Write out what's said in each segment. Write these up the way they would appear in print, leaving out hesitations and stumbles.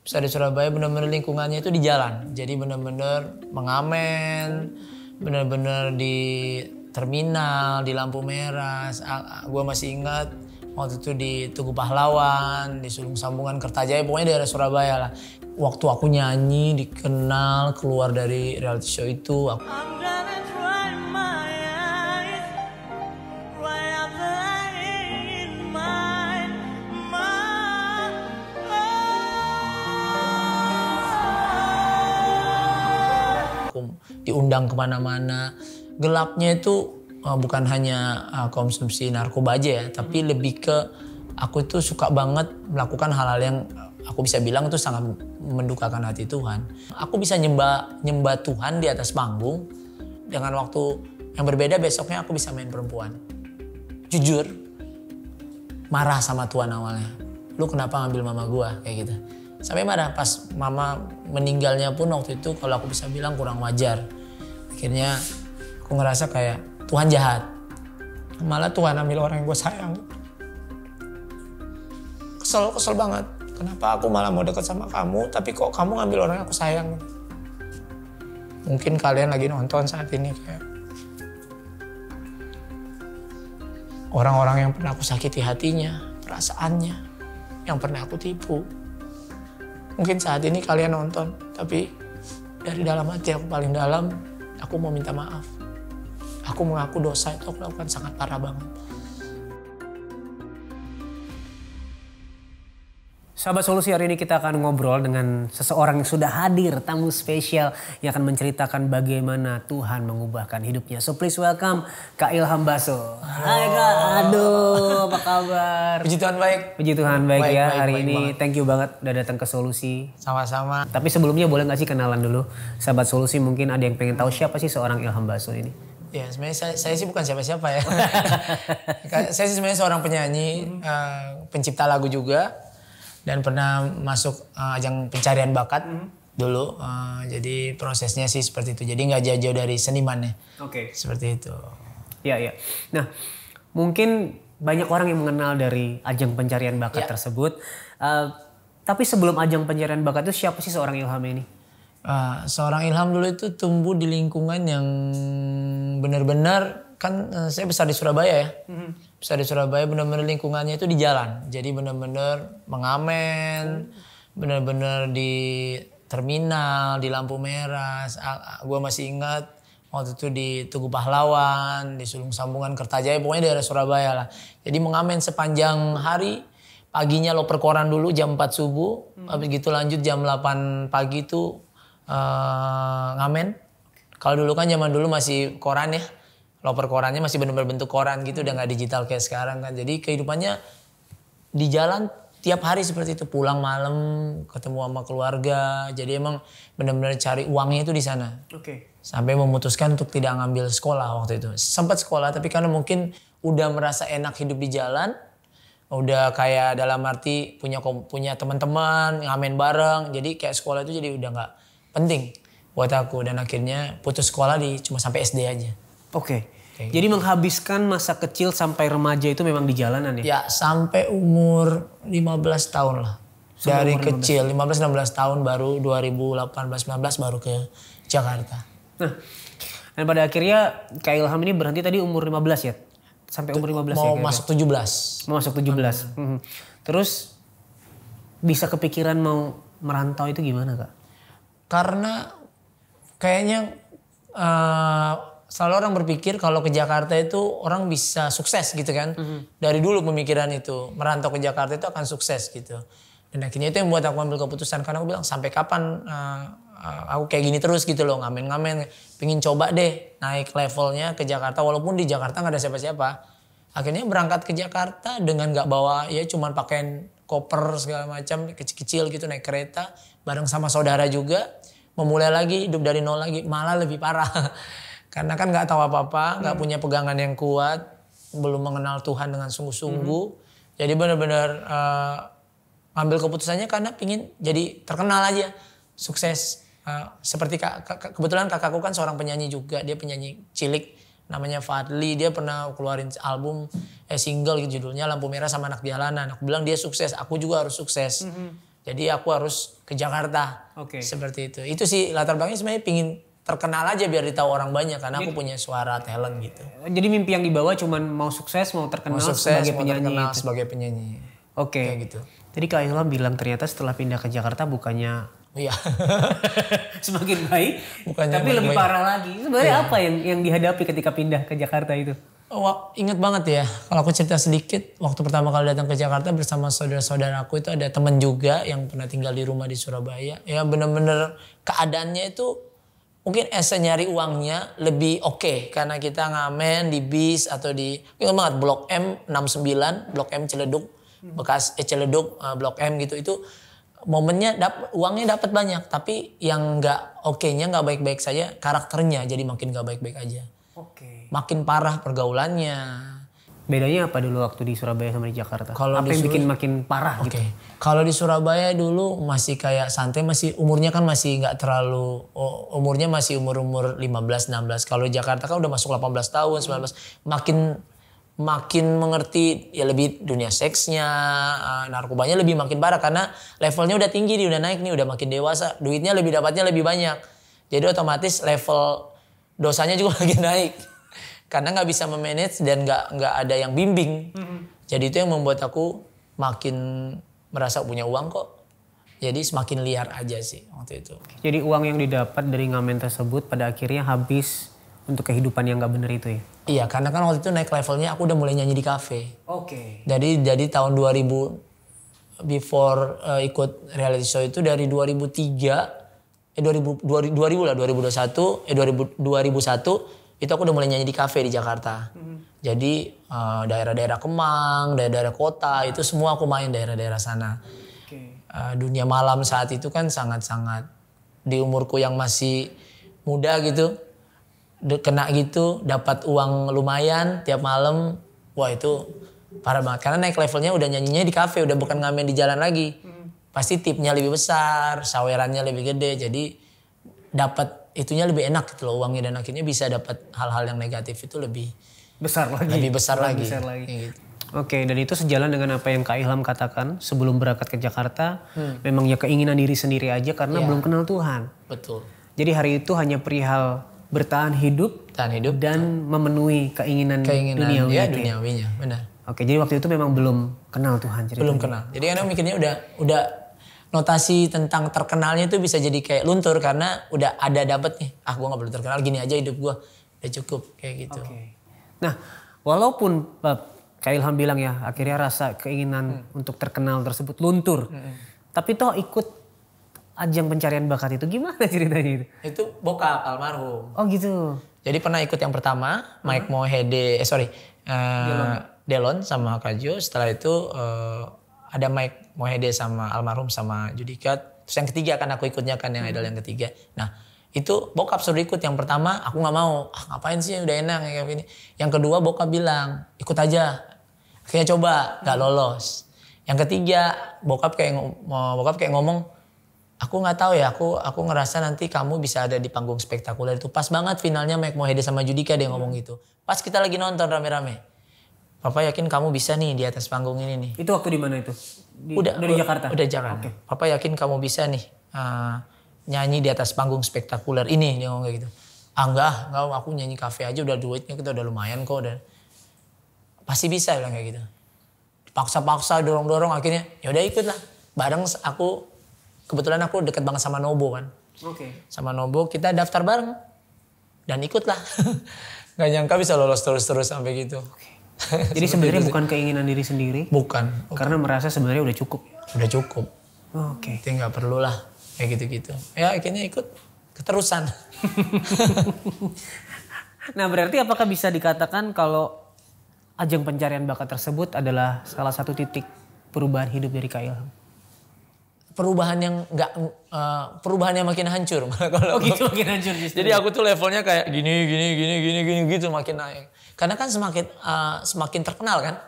Bisa di Surabaya bener-bener lingkungannya itu di jalan. Jadi bener-bener mengamen, bener-bener di terminal, di lampu merah. Gue masih ingat waktu itu di Tugu Pahlawan, di Sulung Sambungan, Kertajaya, pokoknya daerah Surabaya lah. Waktu aku nyanyi, dikenal, keluar dari reality show itu. Diundang kemana-mana. Gelapnya itu bukan hanya konsumsi narkoba aja ya, tapi lebih ke aku itu suka banget melakukan hal-hal yang aku bisa bilang itu sangat mendukakan hati Tuhan. Aku bisa nyembah Tuhan di atas panggung dengan waktu yang berbeda. Besoknya aku bisa main perempuan. Jujur, marah sama Tuhan awalnya. Lu kenapa ngambil mama gua kayak gitu. Sampai marah pas mama meninggalnya pun waktu itu kalau aku bisa bilang kurang wajar. Akhirnya aku ngerasa kayak Tuhan jahat. Malah Tuhan ambil orang yang gue sayang. Kesel banget. Kenapa aku malah mau deket sama kamu, tapi kok kamu ngambil orang yang aku sayang. Mungkin kalian lagi nonton saat ini kayak orang-orang yang pernah aku sakiti hatinya, perasaannya, yang pernah aku tipu. Mungkin saat ini kalian nonton, tapi dari dalam hati aku paling dalam, aku mau minta maaf. Aku mengaku dosa itu aku lakukan sangat parah banget. Sahabat Solusi, hari ini kita akan ngobrol dengan seseorang yang sudah hadir, tamu spesial yang akan menceritakan bagaimana Tuhan mengubahkan hidupnya. So please welcome Kak Ilham Baso. Hai Kak, aduh apa kabar? Puji Tuhan baik. Puji Tuhan baik ya hari baik ini. banget. Thank you banget udah datang ke Solusi. Sama-sama. Tapi sebelumnya boleh gak sih kenalan dulu? Sahabat Solusi mungkin ada yang pengen tahu siapa sih seorang Ilham Baso ini? Ya sebenarnya saya sih bukan siapa-siapa ya. Saya sih sebenarnya seorang penyanyi, pencipta lagu juga. Dan pernah masuk ajang pencarian bakat dulu. Jadi prosesnya sih seperti itu. Jadi nggak jauh-jauh dari seniman ya. Oke. Seperti itu. Iya. Nah mungkin banyak orang yang mengenal dari ajang pencarian bakat tersebut. Tapi sebelum ajang pencarian bakat itu siapa sih seorang Ilham ini? Seorang Ilham dulu itu tumbuh di lingkungan yang benar-benar kan saya besar di Surabaya ya. Besar di Surabaya benar-benar lingkungannya itu di jalan. Jadi benar-benar mengamen, benar-benar di terminal, di lampu merah. Gue masih ingat waktu itu di Tugu Pahlawan, di Sulung Sambungan, Kertajaya, pokoknya daerah Surabaya lah. Jadi mengamen sepanjang hari. Paginya loper koran dulu jam 4 subuh, habis gitu lanjut jam 8 pagi itu ngamen. Kalau dulu kan zaman dulu masih koran ya. Loper korannya masih benar-benar bentuk koran gitu, udah nggak digital kayak sekarang kan. Jadi kehidupannya di jalan tiap hari seperti itu, pulang malam ketemu sama keluarga. Jadi emang benar-benar cari uangnya itu di sana. Oke. Sampai memutuskan untuk tidak ngambil sekolah waktu itu. Sempat sekolah tapi karena mungkin udah merasa enak hidup di jalan, udah kayak dalam arti punya teman-teman ngamen bareng. Jadi kayak sekolah itu jadi udah nggak penting buat aku, dan akhirnya putus sekolah cuma sampai SD aja. Oke. Jadi menghabiskan masa kecil sampai remaja itu memang di jalanan ya? Ya sampai umur 15 tahun lah. Dari kecil 15-16 tahun baru 2018-19 baru ke Jakarta. Nah, dan pada akhirnya Kak Ilham ini berhenti tadi umur 15 ya? Sampai umur 15 mau ya? Masuk 17. Mau masuk 17. Terus bisa kepikiran mau merantau itu gimana Kak? Karena kayaknya selalu orang berpikir kalau ke Jakarta itu orang bisa sukses gitu kan. Dari dulu pemikiran itu, merantau ke Jakarta itu akan sukses gitu. Dan akhirnya itu yang buat aku ambil keputusan, karena aku bilang sampai kapan aku kayak gini terus gitu loh, ngamen-ngamen. Pengen coba deh naik levelnya ke Jakarta, walaupun di Jakarta gak ada siapa-siapa. Akhirnya berangkat ke Jakarta dengan gak bawa, ya cuman pakein koper segala macam kecil-kecil gitu, naik kereta bareng sama saudara juga. Memulai lagi hidup dari nol lagi, malah lebih parah. Karena kan gak tahu apa-apa, gak punya pegangan yang kuat, belum mengenal Tuhan dengan sungguh-sungguh. Jadi benar-benar ambil keputusannya karena pingin jadi terkenal aja, sukses. Seperti kebetulan kakakku kan seorang penyanyi juga, dia penyanyi cilik namanya Fadli. Dia pernah keluarin album, single gitu judulnya Lampu Merah sama Anak Jalanan. Aku bilang dia sukses, aku juga harus sukses. Jadi aku harus ke Jakarta. Oke. Seperti itu. Itu sih latar belakangnya sebenarnya pingin terkenal aja biar ditahu orang banyak karena aku punya suara talent gitu. Jadi mimpi yang dibawa cuman mau sukses, mau terkenal Mau sukses, sebagai mau penyanyi. terkenal Itu. sebagai penyanyi. Oke. Kayak gitu. Jadi Kak Ilham bilang ternyata setelah pindah ke Jakarta bukannya Iya. semakin baik, Bukannya tapi lebih baik-baik. parah lagi. Sebenarnya apa yang dihadapi ketika pindah ke Jakarta itu? Wah, ingat banget ya. Kalau aku cerita sedikit, waktu pertama kali datang ke Jakarta bersama saudara-saudara aku itu ada teman juga yang pernah tinggal di rumah di Surabaya. Ya bener-bener keadaannya itu mungkin nyari uangnya lebih oke. Karena kita ngamen di bis atau di, ingat banget Blok M 69, Blok M Ciledug, bekas Ciledug, Blok M gitu. Itu momennya uangnya dapat banyak. Tapi yang nggak oke-nya, nggak baik-baik saja, karakternya jadi makin nggak baik-baik aja. Oke. Makin parah pergaulannya. Bedanya apa dulu waktu di Surabaya sama di Jakarta? Kalau apa di yang bikin makin parah Oke, gitu? kalau di Surabaya dulu masih kayak santai, masih umurnya kan masih nggak terlalu, umurnya masih umur 15-16. Kalau di Jakarta kan udah masuk 18 tahun, 19, makin mengerti ya lebih dunia seksnya, narkobanya lebih makin parah karena levelnya udah tinggi nih, udah naik nih, udah makin dewasa, duitnya dapatnya lebih banyak. Jadi otomatis level dosanya juga makin naik. Karena nggak bisa memanage dan nggak ada yang bimbing. Jadi itu yang membuat aku makin merasa punya uang kok. Jadi semakin liar aja sih waktu itu. Jadi uang yang didapat dari ngamen tersebut pada akhirnya habis untuk kehidupan yang nggak bener itu ya? Iya, karena kan waktu itu naik levelnya aku udah mulai nyanyi di kafe. Oke. Jadi tahun 2000 before ikut reality show itu dari 2001 itu aku udah mulai nyanyi di kafe di Jakarta. Jadi daerah-daerah Kemang, daerah-daerah kota itu semua aku main daerah-daerah sana. Oke. Dunia malam saat itu kan sangat-sangat di umurku yang masih muda gitu, kena gitu, dapat uang lumayan tiap malam, wah itu parah banget. Karena naik levelnya udah nyanyinya di kafe, udah bukan ngamen di jalan lagi. Pasti tipnya lebih besar, sawerannya lebih gede, jadi dapat itunya lebih enak gitu loh uangnya, dan akhirnya bisa dapat hal-hal yang negatif itu lebih Besar lagi. besar lagi. Besar lagi. Kayak gitu. Oke, dan itu sejalan dengan apa yang Kak Ilham katakan sebelum berangkat ke Jakarta. Memang ya keinginan diri sendiri aja karena belum kenal Tuhan. Betul. Jadi hari itu hanya perihal bertahan hidup, Tahan hidup dan memenuhi keinginan duniawi ya, itu ya. duniawinya, benar. Oke, jadi waktu itu memang belum kenal Tuhan ceritanya. Belum kenal. Jadi kan aku mikirnya udah notasi tentang terkenalnya itu bisa jadi kayak luntur karena udah ada dapet nih. Ah, gua nggak perlu terkenal, gini aja hidup gua udah cukup kayak gitu. Oke. Nah, walaupun Kak Ilham bilang ya akhirnya rasa keinginan untuk terkenal tersebut luntur. Tapi toh ikut ajang pencarian bakat itu gimana ceritanya itu? Itu bokap almarhum. Oh gitu. Jadi pernah ikut yang pertama, Mike Mohede, Delon sama Kajo. Setelah itu ada Mike Mohede sama almarhum sama Judikat. Terus yang ketiga kan aku ikutnya kan yang idol yang ketiga. Nah itu bokap suruh ikut. Yang pertama aku nggak mau. Ah ngapain sih udah enak kayak gini. Yang kedua bokap bilang ikut aja. Akhirnya coba nggak lolos. Yang ketiga bokap kayak ngomong. Aku nggak tahu ya, aku ngerasa nanti kamu bisa ada di panggung spektakuler itu. Pas banget finalnya Mike Mohede sama Judika dia ngomong gitu. Pas kita lagi nonton rame-rame. Papa yakin kamu bisa nih di atas panggung ini nih. Itu waktu di mana itu? Dari Jakarta? Udah Jakarta. Oke. Papa yakin kamu bisa nih nyanyi di atas panggung spektakuler ini. Dia ngomong kayak gitu. Enggak, aku nyanyi kafe aja udah duitnya kita udah lumayan kok. Pasti bisa bilang kayak gitu. Paksa-paksa, dorong-dorong akhirnya yaudah ikut lah. Bareng aku. Kebetulan aku deket banget sama Nobo kan. Oke. Sama Nobo kita daftar bareng. Dan ikutlah. Gak nyangka bisa lolos terus-terus sampai gitu. Jadi sebenarnya bukan keinginan diri sendiri. Bukan. Karena merasa sebenarnya udah cukup. Udah cukup. Oke. Jadi gak perlu lah. Kayak gitu-gitu. Ya akhirnya ikut keterusan. Nah berarti apakah bisa dikatakan kalau ajang pencarian bakat tersebut adalah salah satu titik perubahan hidup dari Kak Ilham? Perubahan yang makin hancur malah kalau gitu makin hancur justru. Jadi aku tuh levelnya kayak gini gitu makin naik. Karena kan semakin terkenal kan.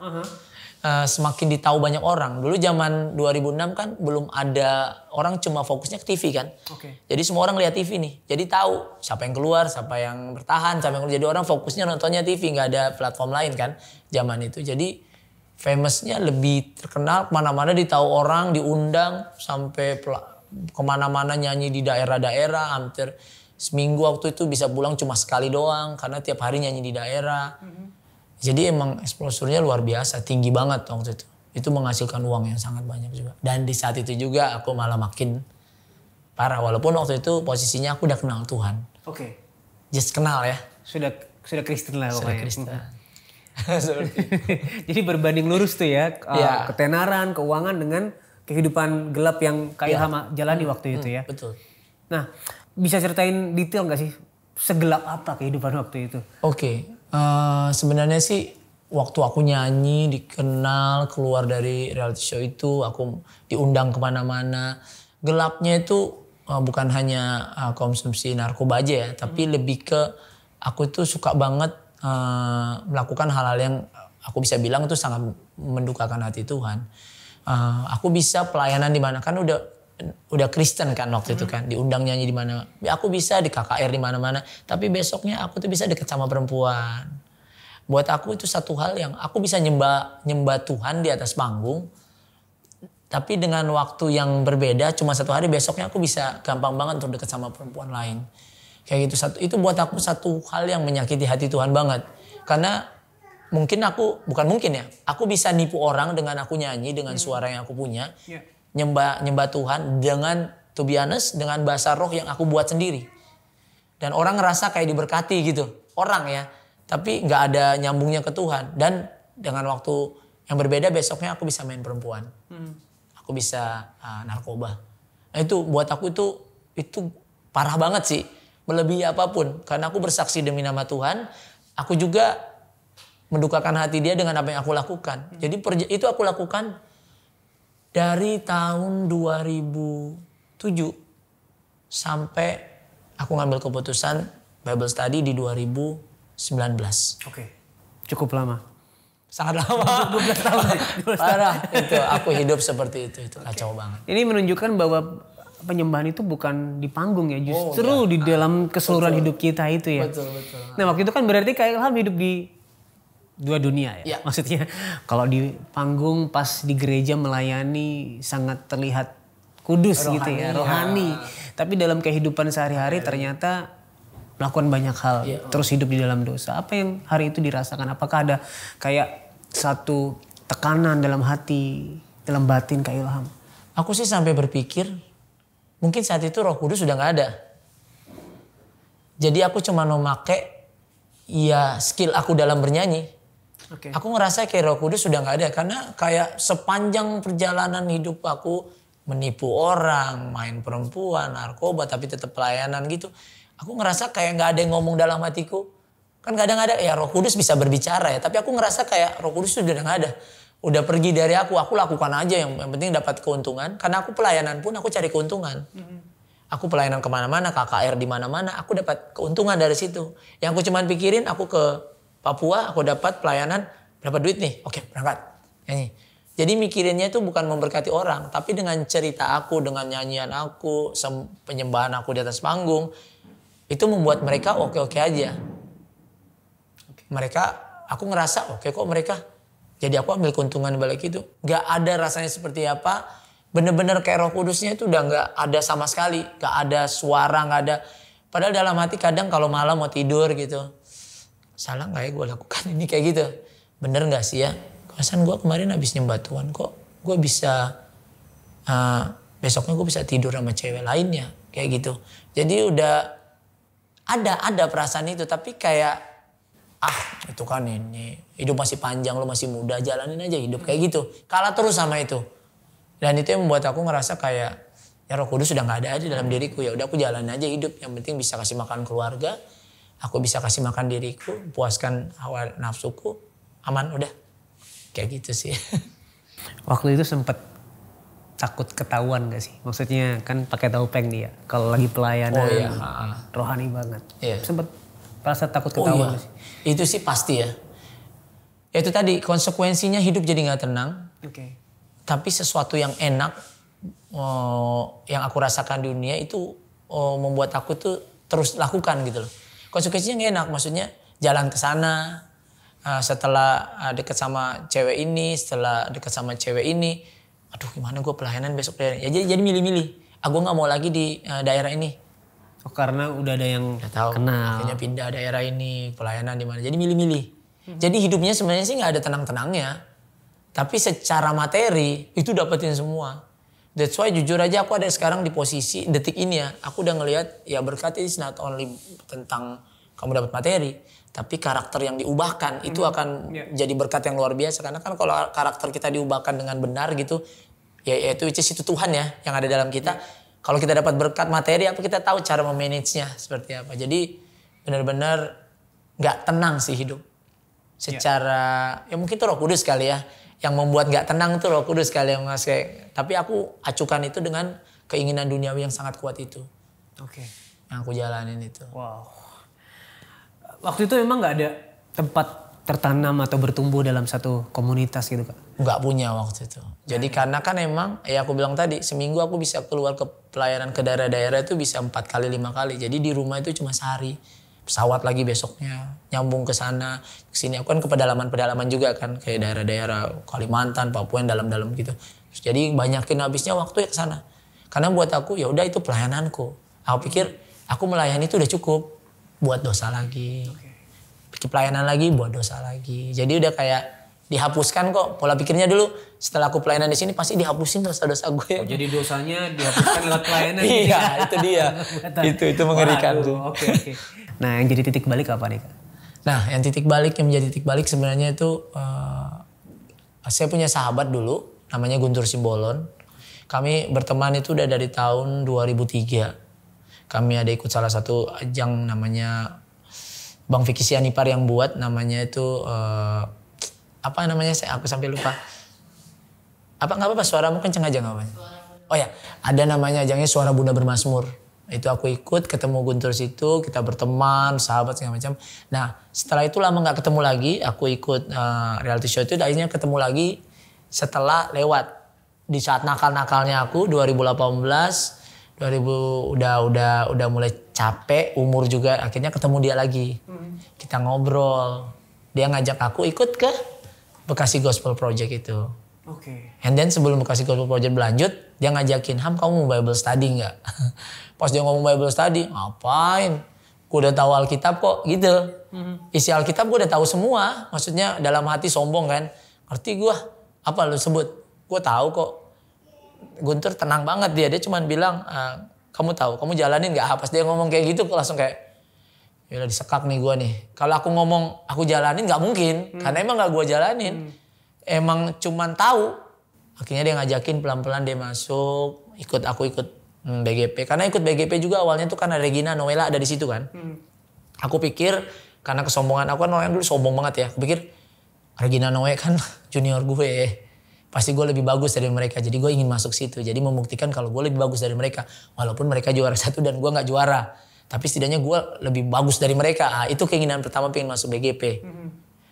Semakin ditahu banyak orang. Dulu zaman 2006 kan belum ada, orang cuma fokusnya ke TV kan. Oke. Jadi semua orang lihat TV nih. Jadi tahu siapa yang keluar, siapa yang bertahan, siapa yang keluar. Jadi orang fokusnya nontonnya TV, nggak ada platform lain kan zaman itu. Jadi famousnya lebih terkenal, kemana-mana ditahu orang, diundang sampai kemana-mana nyanyi di daerah-daerah. Hampir seminggu waktu itu bisa pulang cuma sekali doang karena tiap hari nyanyi di daerah. Jadi emang exposure-nya luar biasa, tinggi banget waktu itu. Itu menghasilkan uang yang sangat banyak juga. Dan di saat itu juga aku malah makin parah. Walaupun waktu itu posisinya aku udah kenal Tuhan. Oke. Just kenal ya. Sudah Kristen lah Sudah pokoknya. Kristen. Jadi berbanding lurus tuh ya, Ya. ketenaran, keuangan dengan kehidupan gelap yang Kak Ilham jalani waktu itu ya. Betul. Nah, bisa ceritain detail nggak sih segelap apa kehidupan waktu itu? Oke, sebenarnya sih waktu aku nyanyi, dikenal, keluar dari reality show itu, aku diundang kemana-mana. Gelapnya itu bukan hanya konsumsi narkoba aja ya, tapi lebih ke aku itu suka banget melakukan hal-hal yang aku bisa bilang itu sangat mendukakan hati Tuhan. Aku bisa pelayanan di mana, kan udah Kristen kan waktu itu kan, diundang nyanyi di mana. Aku bisa di KKR di mana-mana, tapi besoknya aku tuh bisa deket sama perempuan. Buat aku itu satu hal yang aku bisa nyembah Tuhan di atas panggung, tapi dengan waktu yang berbeda, cuma satu hari, besoknya aku bisa gampang banget untuk deket sama perempuan lain. Kayak gitu, itu buat aku satu hal yang menyakiti hati Tuhan banget. Karena aku bisa nipu orang dengan aku nyanyi, dengan suara yang aku punya. Nyembah Tuhan dengan, to be honest, dengan bahasa roh yang aku buat sendiri. Dan orang ngerasa kayak diberkati gitu. Orang ya. Tapi gak ada nyambungnya ke Tuhan. Dan dengan waktu yang berbeda, besoknya aku bisa main perempuan. Aku bisa narkoba. Nah itu buat aku itu parah banget sih. Melebihi apapun. Karena aku bersaksi demi nama Tuhan. Aku juga mendukakan hati dia dengan apa yang aku lakukan. Jadi itu aku lakukan dari tahun 2007 sampai aku ngambil keputusan Bible study di 2019. Oke. Cukup lama. Sangat lama. 12 tahun. Parah. Itu aku hidup seperti itu. Itu kacau banget. Ini menunjukkan bahwa penyembahan itu bukan di panggung ya, justru di dalam keseluruhan hidup kita itu ya. Betul. Nah waktu itu kan berarti Kak Ilham hidup di dua dunia ya. Maksudnya kalau di panggung pas di gereja melayani sangat terlihat kudus rohani, gitu ya, rohani. Tapi dalam kehidupan sehari-hari ternyata melakukan banyak hal, terus hidup di dalam dosa. Apa yang hari itu dirasakan? Apakah ada kayak satu tekanan dalam hati, dalam batin Kak Ilham? Aku sih sampai berpikir mungkin saat itu Roh Kudus sudah gak ada. Jadi aku cuma mau make ya skill aku dalam bernyanyi. Aku ngerasa kayak Roh Kudus sudah gak ada. Karena kayak sepanjang perjalanan hidup aku menipu orang, main perempuan, narkoba, tapi tetap pelayanan gitu. Aku ngerasa kayak gak ada yang ngomong dalam hatiku. Kan kadang ada ya Roh Kudus bisa berbicara ya. Tapi aku ngerasa kayak Roh Kudus sudah gak ada. Udah pergi dari aku lakukan aja yang penting dapat keuntungan. Karena aku pelayanan pun aku cari keuntungan. Aku pelayanan kemana-mana, KKR di mana-mana, aku dapat keuntungan dari situ. Yang aku cuman pikirin, aku ke Papua, aku dapat pelayanan, berapa duit nih? Oke, berangkat. Nyanyi. Jadi mikirinnya itu bukan memberkati orang, tapi dengan cerita aku, dengan nyanyian aku, penyembahan aku di atas panggung, itu membuat mereka oke-oke aja. Mereka, aku ngerasa oke kok mereka. Jadi aku ambil keuntungan balik itu. Gak ada rasanya seperti apa. Bener-bener kayak Roh Kudusnya itu udah gak ada sama sekali. Gak ada suara, gak ada. Padahal dalam hati kadang kalau malam mau tidur gitu. Salah gak ya gue lakukan ini kayak gitu. Bener gak sih ya? Perasaan gue kemarin habis nyembah Tuhan kok. Gue bisa, besoknya gue bisa tidur sama cewek lainnya. Kayak gitu. Jadi udah ada perasaan itu. Tapi kayak itu kan ini hidup masih panjang, lo masih muda, jalanin aja hidup kayak gitu. Kalah terus sama itu. Dan itu yang membuat aku ngerasa kayak ya Roh Kudus sudah nggak ada di dalam diriku. Ya udah aku jalanin aja hidup. Yang penting bisa kasih makan keluarga, aku bisa kasih makan diriku, puaskan hawa nafsuku, aman udah. Kayak gitu sih. Waktu itu sempet takut ketahuan gak sih? Maksudnya kan pakai topeng dia. Kalau lagi pelayanan rohani banget. Sempet rasa takut ketahuan gak sih? Itu sih pasti ya. Itu tadi konsekuensinya hidup jadi gak tenang. Tapi sesuatu yang enak yang aku rasakan di dunia itu membuat aku tuh terus lakukan gitu loh. Konsekuensinya gak enak, maksudnya jalan ke sana, setelah deket sama cewek ini, setelah deket sama cewek ini, aduh gimana gue pelayanan besok daerah. Ya jadi milih-milih. Aku nggak mau lagi di daerah ini. Oh, karena udah ada yang Udah tahu. kenal. Akhirnya pindah daerah ini, pelayanan di mana. Jadi milih-milih. Jadi hidupnya sebenarnya sih nggak ada tenang-tenangnya. Tapi secara materi itu dapetin semua. That's why jujur aja aku ada sekarang di posisi detik ini ya. Aku udah ngelihat ya berkat is not only tentang kamu dapat materi. Tapi karakter yang diubahkan itu akan jadi berkat yang luar biasa. Karena kan kalau karakter kita diubahkan dengan benar gitu. Ya itu Tuhan ya yang ada dalam kita. Kalau kita dapat berkat materi apa kita tahu cara memanagenya seperti apa. Jadi benar-benar gak tenang sih hidup. Secara ya mungkin itu Roh Kudus kali ya. Yang membuat gak tenang tuh Roh Kudus kali yang kayak. Tapi aku acukan itu dengan keinginan duniawi yang sangat kuat itu. Oke. Yang aku jalanin itu. Wow. Waktu itu memang nggak ada tempat tertanam atau bertumbuh dalam satu komunitas gitu Kak? Nggak punya waktu itu. Jadi karena kan emang ya aku bilang tadi seminggu aku bisa keluar ke pelayanan ke daerah-daerah itu bisa 4 kali 5 kali. Jadi di rumah itu cuma sehari. Pesawat lagi besoknya nyambung ke sana ke sini. Aku kan ke pedalaman-pedalaman juga kan kayak daerah-daerah Kalimantan, Papua yang dalam-dalam gitu. Terus jadi banyakin habisnya waktu ya ke sana. Karena buat aku ya udah itu pelayananku. Aku pikir aku melayani itu udah cukup. Buat dosa lagi, bikin pelayanan lagi, buat dosa lagi. Jadi udah kayak dihapuskan kok pola pikirnya dulu. Setelah aku pelayanan di sini pasti dihapusin dosa-dosa gue. Oh, jadi dosanya dihapuskan lewat pelayanan. Iya, itu dia. itu mengerikan tuh. Oke. Nah, yang jadi titik balik apa nih Kak? Nah, yang menjadi titik balik sebenarnya itu saya punya sahabat dulu namanya Guntur Simbolon. Kami berteman itu udah dari tahun 2003. Kami ada ikut salah satu ajang namanya Bang Vicky Sianipar yang buat namanya itu apa namanya aku sampai lupa. Nggak apa-apa suaramu kenceng aja nggak apa-apa. Oh ya ada namanya ajangnya Suara Bunda Bermazmur. Itu aku ikut ketemu Guntur situ kita berteman sahabat segala macam. Nah setelah itu lama nggak ketemu lagi aku ikut reality show itu akhirnya ketemu lagi setelah lewat di saat nakal-nakalnya aku 2018. 2000 udah mulai capek umur juga akhirnya ketemu dia lagi kita ngobrol dia ngajak aku ikut ke Bekasi Gospel Project itu. And then sebelum Bekasi Gospel Project berlanjut dia ngajakin Ham kamu mau Bible study nggak? Pas dia ngomong Bible study ngapain? Gue udah tahu Alkitab kok gitu. Isi Alkitab gue udah tahu semua maksudnya dalam hati sombong kan ngerti gue apa lu sebut gue tahu kok. Guntur tenang banget dia cuma bilang kamu tahu kamu jalanin nggak? Pas dia ngomong kayak gitu langsung kayak ya udah disekak nih gue nih. Kalau aku ngomong aku jalanin nggak mungkin karena emang nggak gue jalanin. Emang cuman tahu. Akhirnya dia ngajakin pelan-pelan dia masuk aku ikut BGP karena ikut BGP juga awalnya tuh karena Regina Noela ada di situ kan. Aku pikir karena kesombongan aku kan orang dulu sombong banget ya. Aku pikir Regina Noe kan junior gue. Pasti gue lebih bagus dari mereka. Jadi gue ingin masuk situ. Jadi membuktikan kalau gue lebih bagus dari mereka. Walaupun mereka juara 1 dan gue gak juara. Tapi setidaknya gue lebih bagus dari mereka. Itu keinginan pertama pengen masuk BGP.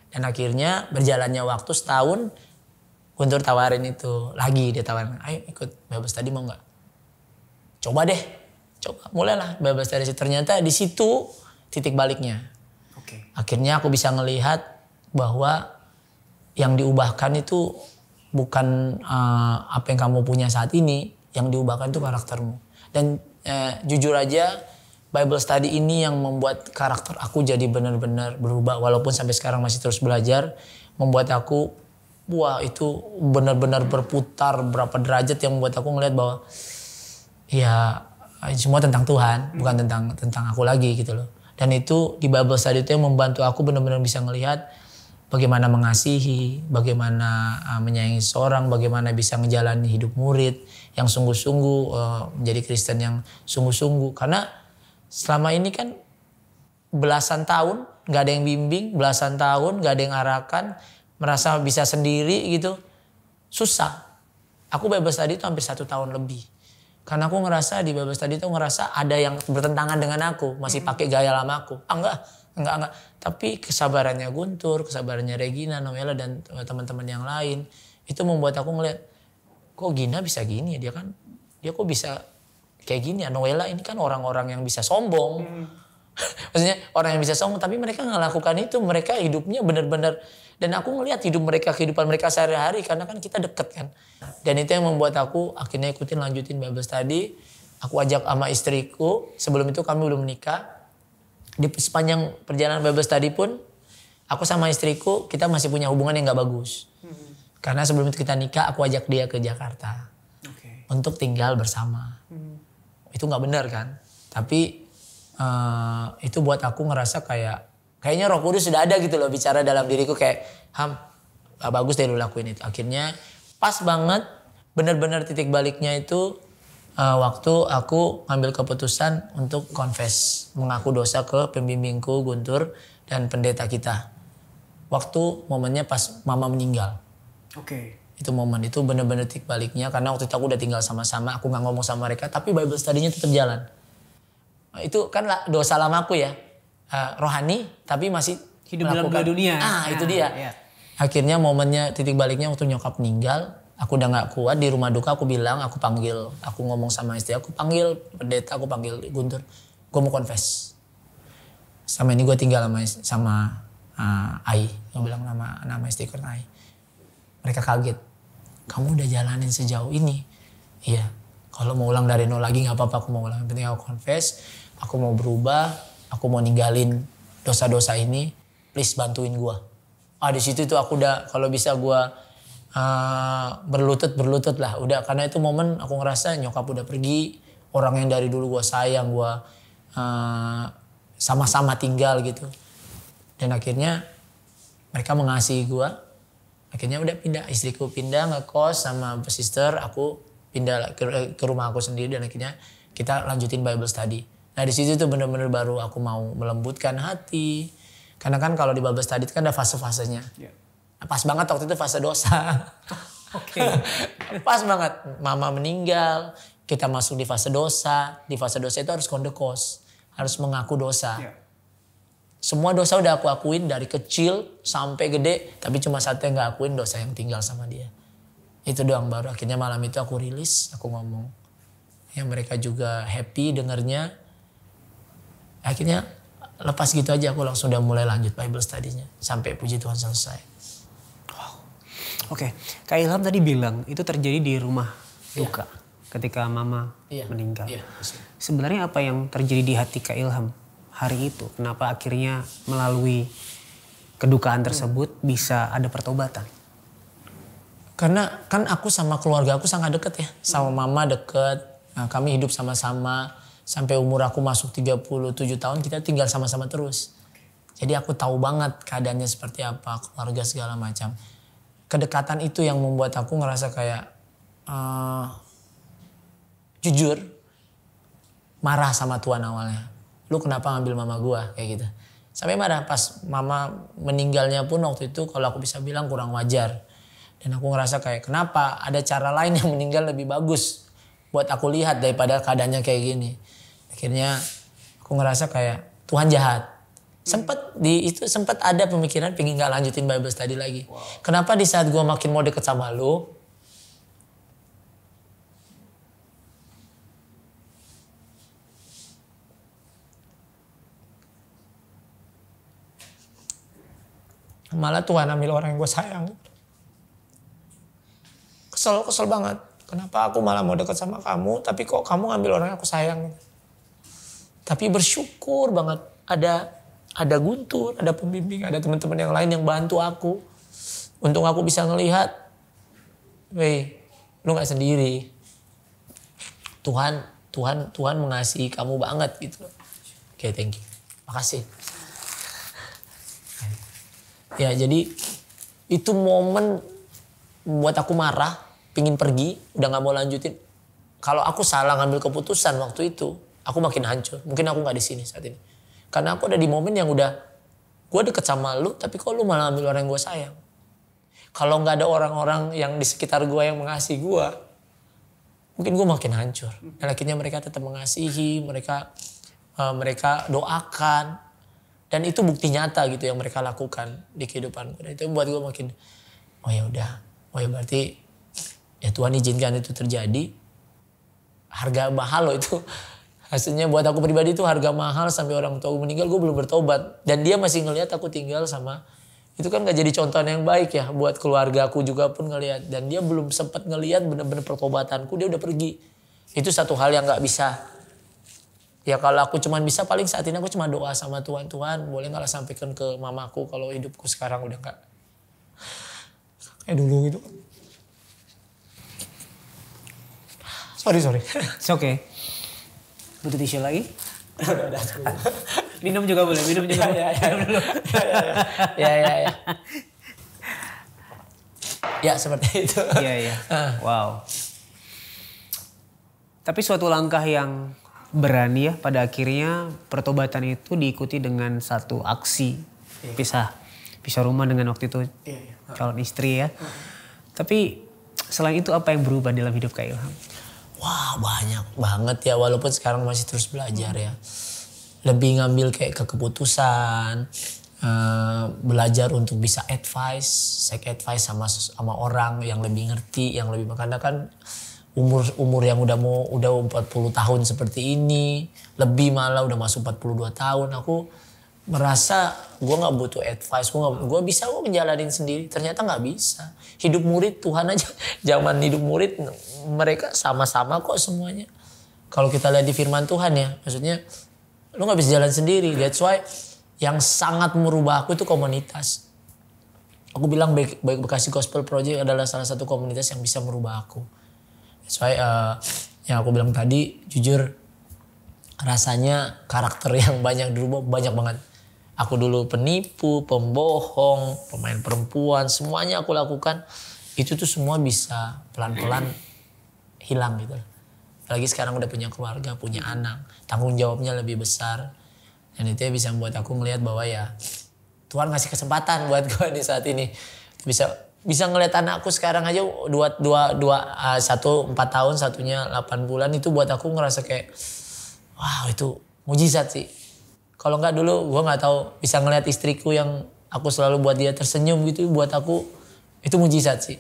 Dan akhirnya berjalannya waktu setahun. Guntur tawarin itu. Lagi dia tawarin. Ayo ikut Bible study mau gak? Coba deh. Coba mulailah Bible study. Ternyata di situ titik baliknya. Akhirnya aku bisa ngelihat bahwa yang diubahkan itu bukan apa yang kamu punya saat ini, yang diubahkan itu karaktermu. Dan jujur aja Bible study ini yang membuat karakter aku jadi benar-benar berubah. Walaupun sampai sekarang masih terus belajar, membuat aku wah itu benar-benar berputar berapa derajat yang membuat aku ngeliat bahwa ya semua tentang Tuhan, bukan tentang aku lagi gitu loh. Dan itu di Bible study itu yang membantu aku benar-benar bisa ngelihat bagaimana mengasihi, bagaimana menyayangi seorang, bagaimana bisa menjalani hidup murid yang sungguh-sungguh, menjadi Kristen yang sungguh-sungguh. Karena selama ini kan belasan tahun gak ada yang bimbing, belasan tahun gak ada yang arahkan, merasa bisa sendiri gitu, susah. Aku Bible study itu hampir 1 tahun lebih. Karena aku ngerasa di Bible study itu ngerasa ada yang bertentangan dengan aku, masih pakai gaya lama aku. Enggak. Tapi kesabarannya Guntur, kesabarannya Regina, Noela dan teman-teman yang lain itu membuat aku ngeliat kok Gina bisa gini ya, dia kok bisa kayak gini ya. Noela ini kan orang-orang yang bisa sombong. Maksudnya orang yang bisa sombong tapi mereka nggak lakukan itu. Mereka hidupnya benar-benar, dan aku ngelihat kehidupan mereka sehari-hari karena kan kita deket kan. Dan itu yang membuat aku akhirnya lanjutin Bible study. Aku ajak sama istriku, sebelum itu kami belum menikah. Di sepanjang perjalanan Bible study pun aku sama istriku kita masih punya hubungan yang gak bagus. Karena sebelum itu kita nikah aku ajak dia ke Jakarta. Untuk tinggal bersama. Itu gak benar kan. Tapi itu buat aku ngerasa kayaknya Roh Kudus sudah ada gitu loh bicara dalam diriku kayak Ham, gak bagus deh lu lakuin itu. Akhirnya pas banget benar-benar titik baliknya itu waktu aku ngambil keputusan untuk confess, mengaku dosa ke pembimbingku Guntur dan pendeta kita. Waktu momennya pas mama meninggal. Itu momen itu benar-benar titik baliknya karena waktu itu aku udah tinggal sama-sama, aku nggak ngomong sama mereka tapi Bible study-nya tetap jalan. Itu kan dosa lamaku ya, rohani tapi masih hidup dalam dua dunia. Itu dia. Ya. Akhirnya momennya titik baliknya waktu nyokap meninggal, aku udah gak kuat di rumah duka. Aku bilang, aku ngomong sama istri, aku panggil pendeta, aku panggil Guntur, gue mau confess. Sama ini gue tinggal sama Ai, yang bilang nama istri karena Ai. Mereka kaget, kamu udah jalanin sejauh ini. Iya, kalau mau ulang dari nol lagi gak apa-apa, aku mau ulang. Yang penting aku confess, aku mau berubah, aku mau ninggalin dosa-dosa ini, please bantuin gue. Di situ tuh aku udah, kalau bisa gue berlutut lah udah, karena itu momen aku ngerasa nyokap udah pergi, orang yang dari dulu gue sayang, gue sama-sama tinggal gitu, dan akhirnya mereka mengasihi gue. Akhirnya udah pindah, istriku pindah ngekos sama sister, aku pindah ke rumah aku sendiri dan akhirnya kita lanjutin Bible study. Nah di situ tuh bener-bener baru aku mau melembutkan hati, karena kan kalau di Bible study kan ada fase-fasenya. Pas banget waktu itu fase dosa. Pas banget. Mama meninggal. Kita masuk di fase dosa. Di fase dosa itu harus kondekos. Harus mengaku dosa. Semua dosa udah aku akuin dari kecil sampai gede. Tapi cuma satu yang gak akuin, dosa yang tinggal sama dia. Itu doang baru. Akhirnya malam itu aku rilis. Aku ngomong. Yang mereka juga happy dengernya. Akhirnya lepas gitu aja aku langsung udah mulai lanjut Bible study-nya. Sampai puji Tuhan selesai. Oke, Kak Ilham tadi bilang itu terjadi di rumah duka ketika mama meninggal. Sebenarnya apa yang terjadi di hati Kak Ilham hari itu? Kenapa akhirnya melalui kedukaan tersebut bisa ada pertobatan? Karena kan aku sama keluarga aku sangat deket ya. Sama mama deket. Nah, kami hidup sama-sama. Sampai umur aku masuk 37 tahun kita tinggal sama-sama terus. Jadi aku tahu banget keadaannya seperti apa. Keluarga segala macam. Kedekatan itu yang membuat aku ngerasa kayak jujur marah sama Tuhan awalnya. Lu kenapa ngambil mama gua kayak gitu. Sampai marah pas mama meninggalnya pun waktu itu kalau aku bisa bilang kurang wajar. Dan aku ngerasa kayak kenapa ada cara lain yang meninggal lebih bagus buat aku lihat daripada keadaannya kayak gini. Akhirnya aku ngerasa kayak Tuhan jahat. Sempat ada pemikiran pengen gak lanjutin Bible study lagi. Kenapa di saat gue makin mau deket sama lu, malah Tuhan ambil orang yang gue sayang. Kesel banget. Kenapa aku malah mau deket sama kamu, tapi kok kamu ngambil orang yang aku sayang. Tapi bersyukur banget ada Guntur, ada pembimbing, ada teman-teman yang lain yang bantu aku. Untung aku bisa ngelihat, weh, lu gak sendiri. Tuhan mengasihi kamu banget gitu. Oke, thank you. Makasih. Ya, jadi itu momen membuat aku marah, pingin pergi, udah gak mau lanjutin. Kalau aku salah ngambil keputusan waktu itu, aku makin hancur. Mungkin aku gak di sini saat ini. Karena aku ada di momen yang udah gue deket sama lu, tapi kok lu malah ambil orang yang gue sayang. Kalau nggak ada orang-orang yang di sekitar gue yang mengasihi gue, mungkin gue makin hancur. Dan akhirnya mereka tetap mengasihi, mereka doakan, dan itu bukti nyata gitu yang mereka lakukan di kehidupan gue. Dan itu buat gue makin, oh ya berarti ya Tuhan izinkan itu terjadi. Harga mahal loh itu. Hasilnya buat aku pribadi itu harga mahal sampai orang tua aku meninggal gue belum bertobat. Dan dia masih ngelihat aku tinggal sama, itu kan gak jadi contoh yang baik ya buat keluarga aku juga pun ngelihat. Dan dia belum sempat ngelihat bener-bener pertobatanku, dia udah pergi. Itu satu hal yang gak bisa. Ya kalau aku cuman bisa paling saat ini aku cuma doa sama Tuhan. Tuhan boleh gak lah sampaikan ke mamaku kalau hidupku sekarang udah gak kayak dulu gitu. Sorry. It's okay. Butuh tisu lagi? Udah. Minum juga boleh, minum juga. Minum dulu. Ya. Ya seperti itu. Iya. Wow. Tapi suatu langkah yang berani ya, pada akhirnya pertobatan itu diikuti dengan satu aksi pisah rumah dengan waktu itu calon istri ya. Tapi selain itu apa yang berubah dalam hidup Kak Ilham? Wah banyak banget ya, walaupun sekarang masih terus belajar ya. Lebih ngambil kayak keputusan, belajar untuk bisa seek advice sama orang yang lebih ngerti, yang lebih, karena kan umur yang udah 40 tahun seperti ini, lebih malah udah masuk 42 tahun, aku merasa gue nggak butuh advice, gue bisa kok ngejalanin sendiri. Ternyata nggak bisa. Hidup murid Tuhan aja, zaman hidup murid mereka sama-sama kok semuanya. Kalau kita lihat di firman Tuhan ya, maksudnya lu nggak bisa jalan sendiri. That's why yang sangat merubah aku itu komunitas. Aku bilang Baik Bekasi Gospel Project adalah salah satu komunitas yang bisa merubah aku. That's why yang aku bilang tadi, jujur rasanya karakter yang banyak dirubah banyak banget. Aku dulu penipu, pembohong, pemain perempuan, semuanya aku lakukan. Itu tuh semua bisa pelan-pelan hilang gitu. Apalagi sekarang udah punya keluarga, punya anak, tanggung jawabnya lebih besar. Dan itu bisa membuat aku melihat bahwa ya Tuhan ngasih kesempatan buat gue di saat ini. Bisa ngeliat anakku sekarang aja satu 4 tahun, satunya 8 bulan, itu buat aku ngerasa kayak wow, itu mujizat sih. Kalau nggak dulu gue nggak tahu bisa ngeliat istriku yang aku selalu buat dia tersenyum gitu, buat aku itu mujizat sih.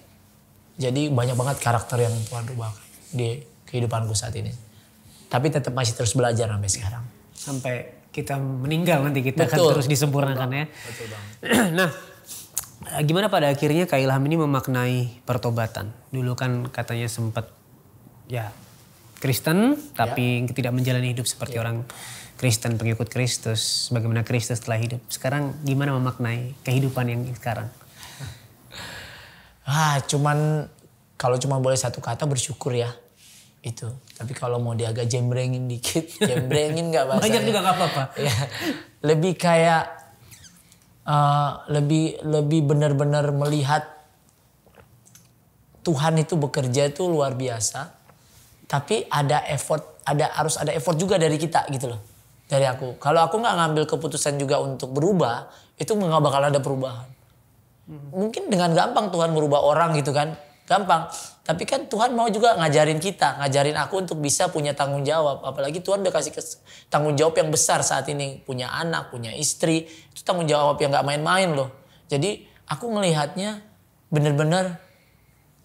Jadi banyak banget karakter yang Tuhan rubah di kehidupanku saat ini. Tapi tetap masih terus belajar sampai sekarang. Sampai kita meninggal nanti kita akan terus disempurnakan ya. Betul banget. Nah, gimana pada akhirnya Kak Ilham ini memaknai pertobatan? Dulu kan katanya sempat ya Kristen tapi tidak menjalani hidup seperti orang Kristen, pengikut Kristus. Bagaimana Kristus telah hidup. Sekarang gimana memaknai kehidupan yang sekarang? Kalau cuma boleh satu kata, bersyukur ya. Itu. Tapi kalau mau dia agak jembrengin dikit, jembrengin gak bahasanya. Banyak juga gak apa-apa. Ya, lebih kayak, lebih benar-benar melihat Tuhan itu bekerja itu luar biasa. Tapi harus ada effort juga dari kita gitu loh. Dari aku. Kalau aku gak ngambil keputusan juga untuk berubah, itu gak bakal ada perubahan. Mungkin dengan gampang Tuhan merubah orang gitu kan. Gampang. Tapi kan Tuhan mau juga ngajarin kita. Ngajarin aku untuk bisa punya tanggung jawab. Apalagi Tuhan udah kasih tanggung jawab yang besar saat ini. Punya anak, punya istri. Itu tanggung jawab yang gak main-main loh. Jadi aku melihatnya benar-benar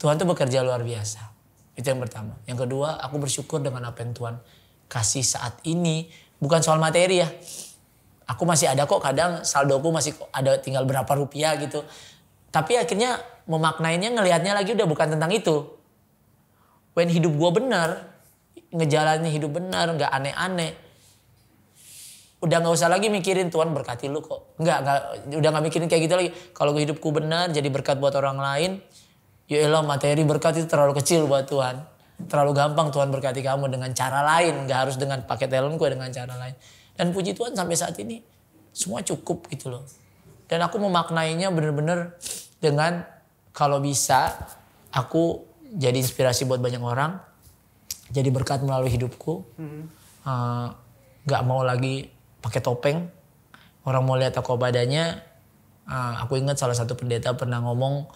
Tuhan tuh bekerja luar biasa. Itu yang pertama. Yang kedua, aku bersyukur dengan apa yang Tuhan kasih saat ini. Bukan soal materi ya. Aku masih ada kok, kadang saldoku masih ada tinggal berapa rupiah gitu. Tapi akhirnya memaknainya, ngelihatnya lagi udah bukan tentang itu. When hidup gue benar, ngejalanin hidup benar, gak aneh-aneh. Udah gak usah lagi mikirin Tuhan berkati lu kok. Udah gak mikirin kayak gitu lagi. Kalau hidupku benar, jadi berkat buat orang lain. Ya elah, materi berkat itu terlalu kecil buat Tuhan. Terlalu gampang Tuhan berkati kamu dengan cara lain. Gak harus dengan pakai talentku, dengan cara lain. Dan puji Tuhan sampai saat ini semua cukup gitu loh. Dan aku memaknainya benar-benar dengan kalau bisa aku jadi inspirasi buat banyak orang. Jadi berkat melalui hidupku. Gak mau lagi pakai topeng. Orang mau lihat aku badannya. Aku ingat salah satu pendeta pernah ngomong,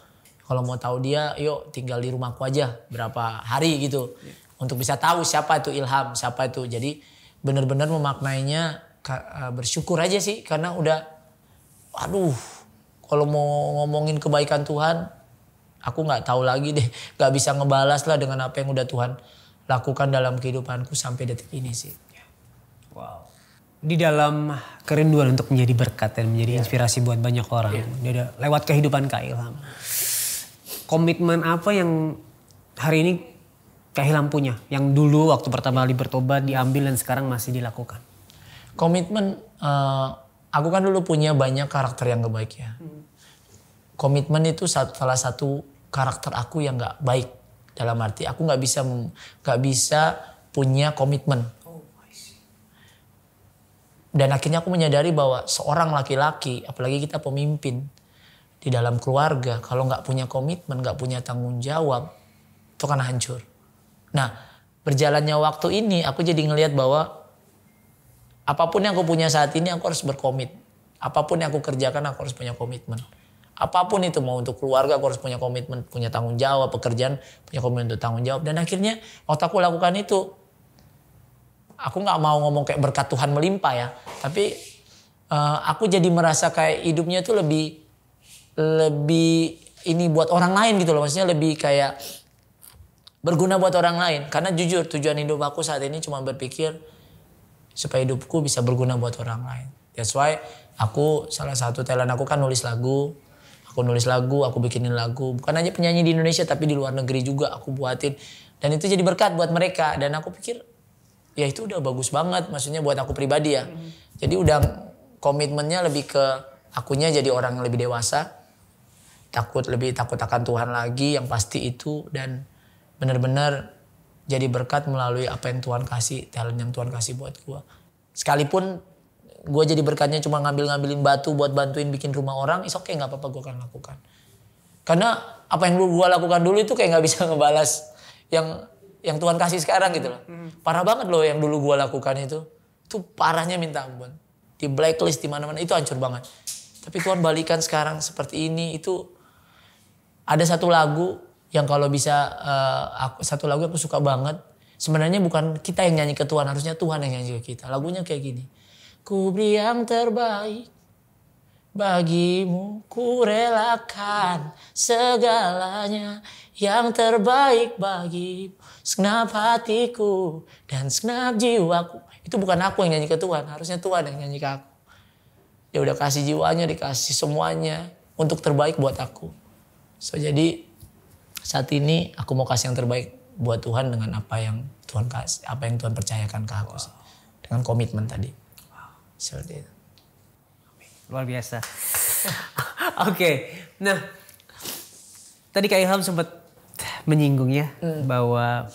kalau mau tahu dia, yuk tinggal di rumahku aja berapa hari gitu. Untuk bisa tahu siapa itu Ilham, siapa itu. Jadi benar-benar memaknainya bersyukur aja sih. Karena udah, kalau mau ngomongin kebaikan Tuhan, aku gak tahu lagi deh. Gak bisa ngebalas lah dengan apa yang udah Tuhan lakukan dalam kehidupanku sampai detik ini sih. Wow. Di dalam kerinduan untuk menjadi berkat dan menjadi inspirasi buat banyak orang. Lewat kehidupan Kak Ilham. Komitmen apa yang hari ini Kak Ilham punya? Yang dulu waktu pertama kali bertobat diambil dan sekarang masih dilakukan? Komitmen, aku kan dulu punya banyak karakter yang gak baik ya. Komitmen itu salah satu karakter aku yang gak baik. Dalam arti aku gak bisa punya komitmen. Dan akhirnya aku menyadari bahwa seorang laki-laki, apalagi kita pemimpin di dalam keluarga, kalau nggak punya komitmen, nggak punya tanggung jawab, itu kan hancur. Nah, berjalannya waktu ini aku jadi ngelihat bahwa apapun yang aku punya saat ini aku harus berkomit. Apapun yang aku kerjakan aku harus punya komitmen. Apapun itu, mau untuk keluarga aku harus punya komitmen, punya tanggung jawab, pekerjaan punya komitmen untuk tanggung jawab. Dan akhirnya waktu aku lakukan itu, aku nggak mau ngomong kayak berkat Tuhan melimpah ya, tapi aku jadi merasa kayak hidupnya tuh lebih ini buat orang lain gitu loh, maksudnya lebih kayak berguna buat orang lain. Karena jujur tujuan hidup aku saat ini cuma berpikir supaya hidupku bisa berguna buat orang lain. That's why aku salah satu talent aku kan nulis lagu. Aku nulis lagu, aku bikinin lagu. Bukan hanya penyanyi di Indonesia tapi di luar negeri juga aku buatin. Dan itu jadi berkat buat mereka. Dan aku pikir ya itu udah bagus banget, maksudnya buat aku pribadi ya. Jadi udah komitmennya lebih ke akunya jadi orang yang lebih dewasa. Lebih takut akan Tuhan lagi yang pasti itu. Dan benar-benar jadi berkat melalui apa yang Tuhan kasih, talent yang Tuhan kasih buat gue. Sekalipun gue jadi berkatnya cuma ngambilin batu buat bantuin bikin rumah orang, is okay, gak apa-apa gue akan lakukan. Karena apa yang gue lakukan dulu itu kayak gak bisa ngebalas yang Tuhan kasih sekarang gitu loh. Parah banget loh yang dulu gue lakukan itu. Itu parahnya minta ampun. Di blacklist di mana-mana itu hancur banget. Tapi Tuhan balikan sekarang seperti ini. Itu ada satu lagu yang kalau bisa satu lagu aku suka banget. Sebenarnya bukan kita yang nyanyi ke Tuhan, harusnya Tuhan yang nyanyi ke kita. Lagunya kayak gini. Ku beri yang terbaik bagimu, ku relakan segalanya yang terbaik bagimu, segenap hatiku dan segenap jiwaku. Itu bukan aku yang nyanyi ke Tuhan, harusnya Tuhan yang nyanyi ke aku. Dia udah kasih jiwanya, dikasih semuanya untuk terbaik buat aku. So jadi saat ini aku mau kasih yang terbaik buat Tuhan dengan apa yang Tuhan kasih, apa yang Tuhan percayakan ke aku. Dengan komitmen tadi. Seperti itu. Luar biasa. Oke. Nah, tadi Kak Ilham sempat menyinggung ya bahwa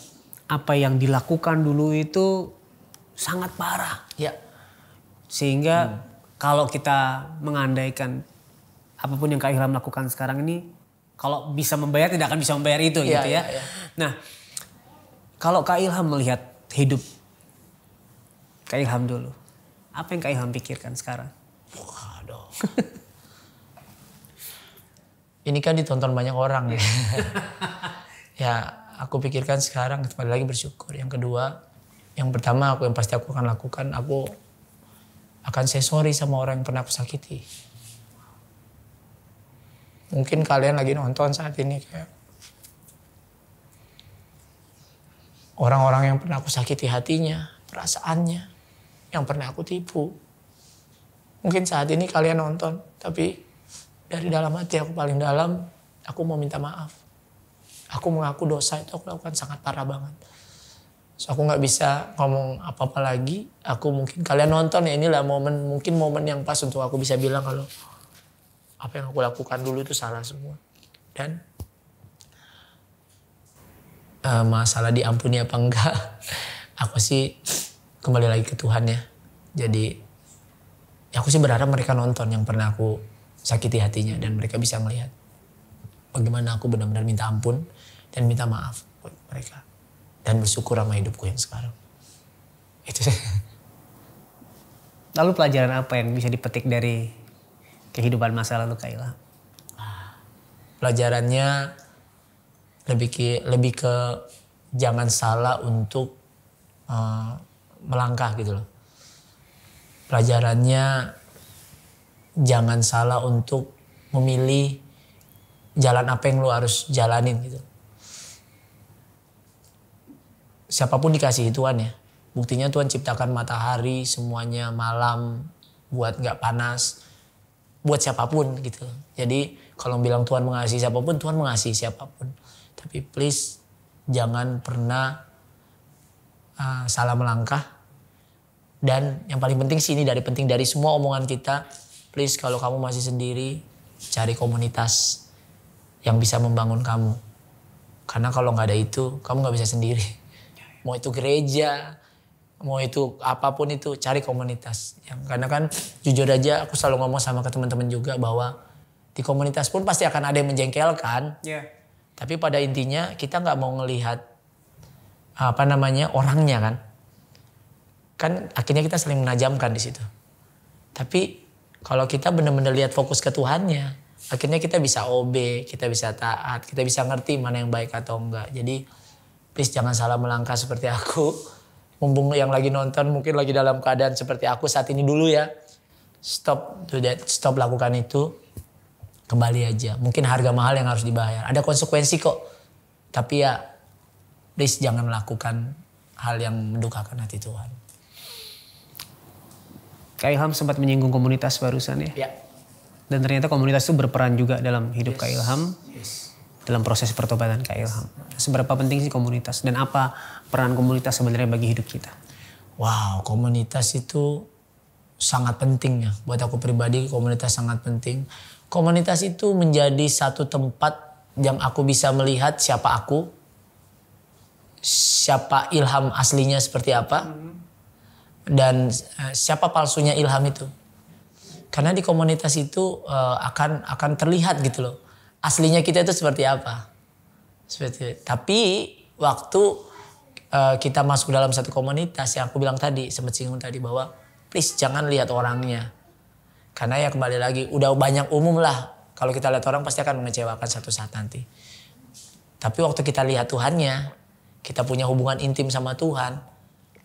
apa yang dilakukan dulu itu sangat parah. Ya. Sehingga kalau kita mengandaikan apapun yang Kak Ilham lakukan sekarang ini, kalau bisa membayar tidak akan bisa membayar itu gitu ya. Nah, kalau Kak Ilham melihat hidup Kak Ilham dulu, apa yang Kak Ilham pikirkan sekarang? Waduh. Ini kan ditonton banyak orang ya. Ya, aku pikirkan sekarang kembali lagi bersyukur. Yang kedua, yang pertama yang pasti aku akan lakukan, aku akan say sorry sama orang yang pernah aku sakiti. Mungkin kalian lagi nonton saat ini kayak orang-orang yang pernah aku sakiti hatinya, perasaannya, yang pernah aku tipu. Mungkin saat ini kalian nonton, tapi dari dalam hati aku paling dalam, aku mau minta maaf. Aku mengaku dosa itu aku lakukan sangat parah banget. So aku gak bisa ngomong apa-apa lagi. Aku mungkin kalian nonton ya, inilah mungkin momen yang pas untuk aku bisa bilang kalau apa yang aku lakukan dulu itu salah semua. Dan masalah diampuni apa enggak, aku sih kembali lagi ke Tuhan ya. Jadi aku sih berharap mereka nonton yang pernah aku sakiti hatinya dan mereka bisa melihat bagaimana aku benar-benar minta ampun dan minta maaf buat mereka dan bersyukur sama hidupku yang sekarang. Itu sih. Lalu pelajaran apa yang bisa dipetik dari kehidupan masa lalu Kak Ilham? Pelajarannya lebih ke jangan salah untuk melangkah gitu loh. Pelajarannya jangan salah untuk memilih jalan apa yang lo harus jalanin gitu. Siapapun dikasihi Tuhan ya. Buktinya Tuhan ciptakan matahari semuanya malam buat nggak panas. Buat siapapun gitu. Jadi kalau bilang Tuhan mengasihi siapapun, Tuhan mengasihi siapapun. Tapi please jangan pernah salah melangkah. Dan yang paling penting sini penting dari semua omongan kita, please kalau kamu masih sendiri, cari komunitas yang bisa membangun kamu. Karena kalau nggak ada itu, kamu nggak bisa sendiri. Mau itu gereja, mau itu apapun itu, cari komunitas. Karena kan jujur aja aku selalu ngomong sama ke teman-teman juga bahwa di komunitas pun pasti akan ada yang menjengkelkan. Yeah. Tapi pada intinya kita nggak mau ngelihat orangnya kan. Kan akhirnya kita saling menajamkan di situ. Tapi kalau kita benar-benar lihat fokus ke Tuhannya, akhirnya kita bisa OB, kita bisa taat, kita bisa ngerti mana yang baik atau enggak. Jadi please jangan salah melangkah seperti aku. Mumpung yang lagi nonton mungkin lagi dalam keadaan seperti aku saat ini dulu ya. Stop do that, stop lakukan itu. Kembali aja. Mungkin harga mahal yang harus dibayar. Ada konsekuensi kok. Tapi ya please jangan melakukan hal yang mendukakan hati Tuhan. Kak Ilham sempat menyinggung komunitas barusan ya. Ya. Dan ternyata komunitas itu berperan juga dalam hidup Kak Ilham. Dalam proses pertobatan Kak Ilham. Seberapa penting sih komunitas dan apa peran komunitas sebenarnya bagi hidup kita? Wow, komunitas itu sangat penting ya. Buat aku pribadi komunitas sangat penting. Komunitas itu menjadi satu tempat yang aku bisa melihat siapa aku. Siapa Ilham aslinya seperti apa. Dan siapa palsunya Ilham itu. Karena di komunitas itu akan terlihat gitu loh. Aslinya kita itu seperti apa. Seperti itu. Tapi waktu kita masuk dalam satu komunitas yang aku bilang tadi, sempat singgung tadi bahwa please jangan lihat orangnya. Karena ya kembali lagi udah banyak umum lah. Kalau kita lihat orang pasti akan mengecewakan satu saat nanti. Tapi waktu kita lihat Tuhannya, kita punya hubungan intim sama Tuhan.